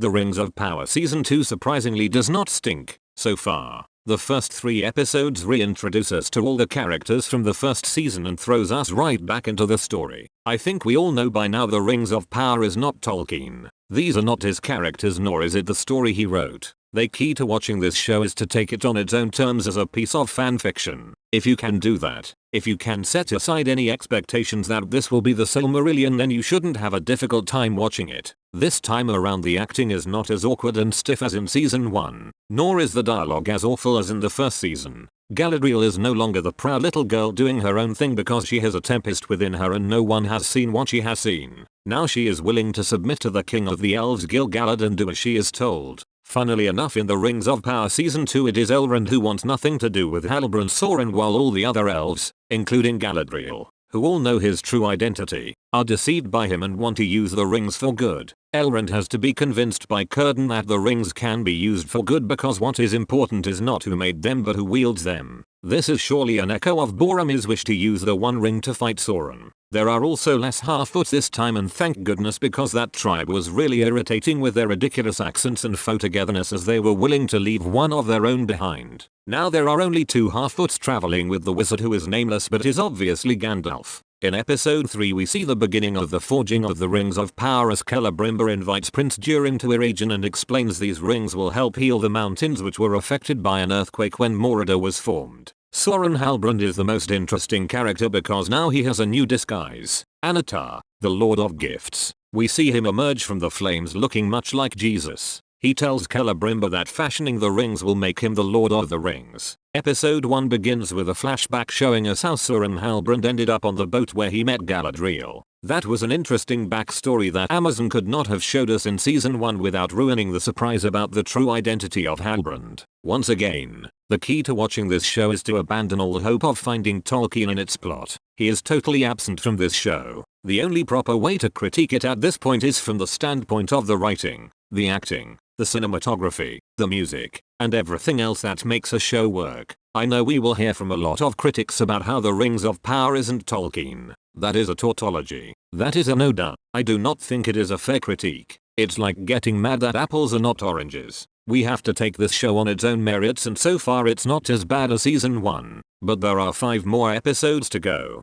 The Rings of Power Season 2 surprisingly does not stink, so far. The first 3 episodes reintroduce us to all the characters from the first season and throws us right back into the story. I think we all know by now the Rings of Power is not Tolkien. These are not his characters, nor is it the story he wrote. The key to watching this show is to take it on its own terms as a piece of fan fiction. If you can do that, if you can set aside any expectations that this will be the Silmarillion, then you shouldn't have a difficult time watching it. This time around the acting is not as awkward and stiff as in season 1, nor is the dialogue as awful as in the first season. Galadriel is no longer the proud little girl doing her own thing because she has a tempest within her and no one has seen what she has seen. Now she is willing to submit to the king of the elves Gil-galad and do as she is told. Funnily enough, in the Rings of Power Season 2 it is Elrond who wants nothing to do with Halbrand Sauron, while all the other elves, including Galadriel, who all know his true identity, are deceived by him and want to use the rings for good. Elrond has to be convinced by Círdan that the rings can be used for good because what is important is not who made them but who wields them. This is surely an echo of Boromir's wish to use the One Ring to fight Sauron. There are also less half-foots this time, and thank goodness, because that tribe was really irritating with their ridiculous accents and faux togetherness as they were willing to leave one of their own behind. Now there are only 2 half-foots traveling with the wizard, who is nameless but is obviously Gandalf. In episode 3 we see the beginning of the forging of the Rings of Power as Celebrimbor invites Prince Durin to Eregion and explains these rings will help heal the mountains which were affected by an earthquake when Mordor was formed. Sauron Halbrand is the most interesting character because now he has a new disguise, Anatar, the Lord of Gifts. We see him emerge from the flames looking much like Jesus. He tells Celebrimbor that fashioning the rings will make him the Lord of the Rings. Episode 1 begins with a flashback showing us how Sauron Halbrand ended up on the boat where he met Galadriel. That was an interesting backstory that Amazon could not have showed us in season 1 without ruining the surprise about the true identity of Halbrand. Once again, the key to watching this show is to abandon all hope of finding Tolkien in its plot. He is totally absent from this show. The only proper way to critique it at this point is from the standpoint of the writing, the acting, the cinematography, the music, and everything else that makes a show work. I know we will hear from a lot of critics about how the Rings of Power isn't Tolkien. That is a tautology. That is an ode. I do not think it is a fair critique. It's like getting mad that apples are not oranges. We have to take this show on its own merits, and so far it's not as bad as season 1. But there are 5 more episodes to go.